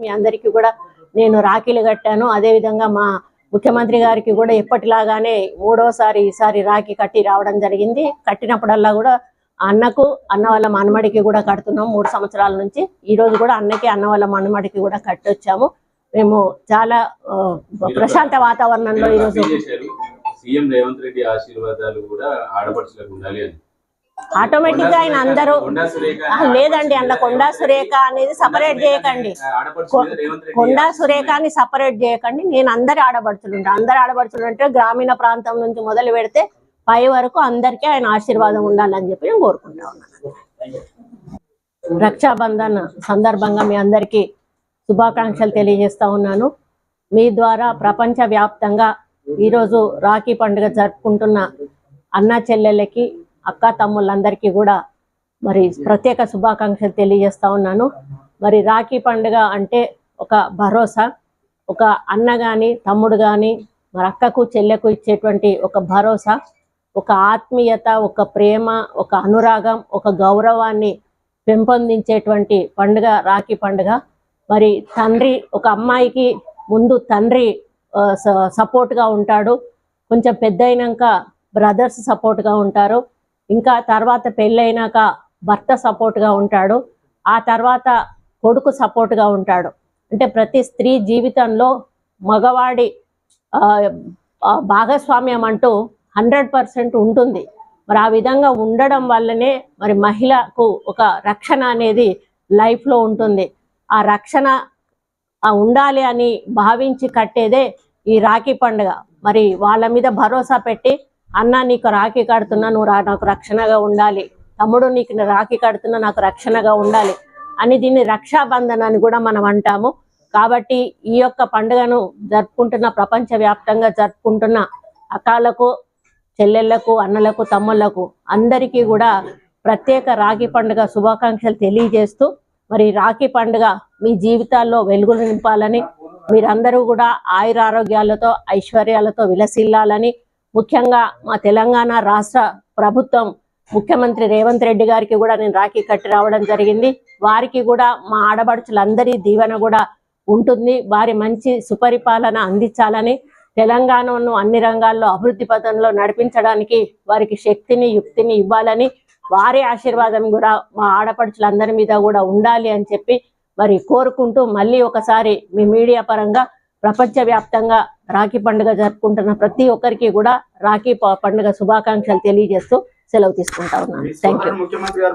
మీ అందరికీ కూడా నేను రాఖీలు కట్టాను. అదేవిధంగా మా ముఖ్యమంత్రి గారికి కూడా ఎప్పటిలాగానే మూడోసారి ఈసారి రాఖీ కట్టి రావడం జరిగింది. కట్టినప్పుడల్లా కూడా అన్నకు అన్న వాళ్ళ మనమడికి కూడా కడుతున్నాం 3 సంవత్సరాల నుంచి. ఈ రోజు కూడా అన్నకి అన్న వాళ్ళ మనమడికి కూడా కట్టొచ్చాము. మేము చాలా ప్రశాంత వాతావరణంలో ఈరోజు సీఎం రేవంత్ రెడ్డి ఆశీర్వాదాలు కూడా ఆడపడుచులకు ఉండాలి అని ఆటోమేటిక్ గా ఆయన అందరూ లేదండి. అందులో కొండా సురేఖ అనేది సపరేట్ చేయకండి, కొండా సురేఖని సపరేట్ చేయకండి. నేను అందరి ఆడపడుచులు ఉంటాను. అందరి ఆడపడుచులు అంటే గ్రామీణ ప్రాంతం నుంచి మొదలు పెడితే పై వరకు అందరికీ ఆయన ఆశీర్వాదం ఉండాలని చెప్పి నేను కోరుకుంటా ఉన్నాను. రక్షాబంధన్ సందర్భంగా మీ అందరికీ శుభాకాంక్షలు తెలియజేస్తా ఉన్నాను. మీ ద్వారా ప్రపంచ వ్యాప్తంగా ఈరోజు రాఖీ పండుగ జరుపుకుంటున్న అన్న చెల్లెళ్ళకి అక్క తమ్ముళ్ళందరికీ కూడా మరి ప్రత్యేక శుభాకాంక్షలు తెలియజేస్తా ఉన్నాను. మరి రాఖీ పండుగ అంటే ఒక భరోసా, ఒక అన్న కానీ తమ్ముడు కానీ మరి అక్కకు చెల్లెకు ఇచ్చేటువంటి ఒక భరోసా, ఒక ఆత్మీయత, ఒక ప్రేమ, ఒక అనురాగం, ఒక గౌరవాన్ని పెంపొందించేటువంటి పండుగ రాఖీ పండుగ. మరి తండ్రి ఒక అమ్మాయికి ముందు తండ్రి సపోర్ట్గా ఉంటాడు, కొంచెం పెద్ద అయినాక బ్రదర్స్ సపోర్ట్గా ఉంటారు, ఇంకా తర్వాత పెళ్ళైనాక భర్త సపోర్ట్గా ఉంటాడు, ఆ తర్వాత కొడుకు సపోర్ట్గా ఉంటాడు. అంటే ప్రతి స్త్రీ జీవితంలో మగవాడి భాగస్వామ్యం అంటూ 100% ఉంటుంది. మరి ఆ విధంగా ఉండడం వల్లనే మరి మహిళకు ఒక రక్షణ అనేది లైఫ్లో ఉంటుంది. ఆ రక్షణ ఉండాలి అని భావించి కట్టేదే ఈ రాఖీ పండుగ. మరి వాళ్ళ మీద భరోసా పెట్టి అన్న నీకు రాఖీ కడుతున్నా, నువ్వు నాకు రక్షణగా ఉండాలి, తమ్ముడు నీకు రాఖీ కడుతున్నా నాకు రక్షణగా ఉండాలి అని దీన్ని రక్షాబంధన్ అని కూడా మనం అంటాము. కాబట్టి ఈ యొక్క పండుగను జరుపుకుంటున్న ప్రపంచవ్యాప్తంగా జరుపుకుంటున్న అక్కలకు చెల్లెళ్లకు అన్నలకు తమ్ముళ్లకు అందరికీ కూడా ప్రత్యేక రాఖీ పండుగ శుభాకాంక్షలు తెలియజేస్తూ మరి రాఖీ పండుగ మీ జీవితాల్లో వెలుగులు నింపాలని, మీరందరూ కూడా ఆయురారోగ్యాలతో ఐశ్వర్యాలతో విలసిల్లాలని, ముఖ్యంగా మా తెలంగాణ రాష్ట్ర ప్రభుత్వం ముఖ్యమంత్రి రేవంత్ రెడ్డి గారికి కూడా నేను రాఖీ కట్టి రావడం జరిగింది. వారికి కూడా మా ఆడబడుచులందరి దీవెన కూడా ఉంటుంది. వారి మంచి సుపరిపాలన అందించాలని, తెలంగాణను అన్ని రంగాల్లో అభివృద్ధి పథంలో నడిపించడానికి వారికి శక్తిని యుక్తిని ఇవ్వాలని, వారి ఆశీర్వాదం కూడా మా ఆడపడుచులందరి మీద కూడా ఉండాలి అని చెప్పి మరి కోరుకుంటూ మళ్ళీ ఒకసారి మీ మీడియా పరంగా ప్రపంచవ్యాప్తంగా రాఖీ పండుగ జరుపుకుంటున్న ప్రతి ఒక్కరికి కూడా రాఖీ పండుగ శుభాకాంక్షలు తెలియజేస్తూ సెలవు తీసుకుంటా ఉన్నాను. Thank you.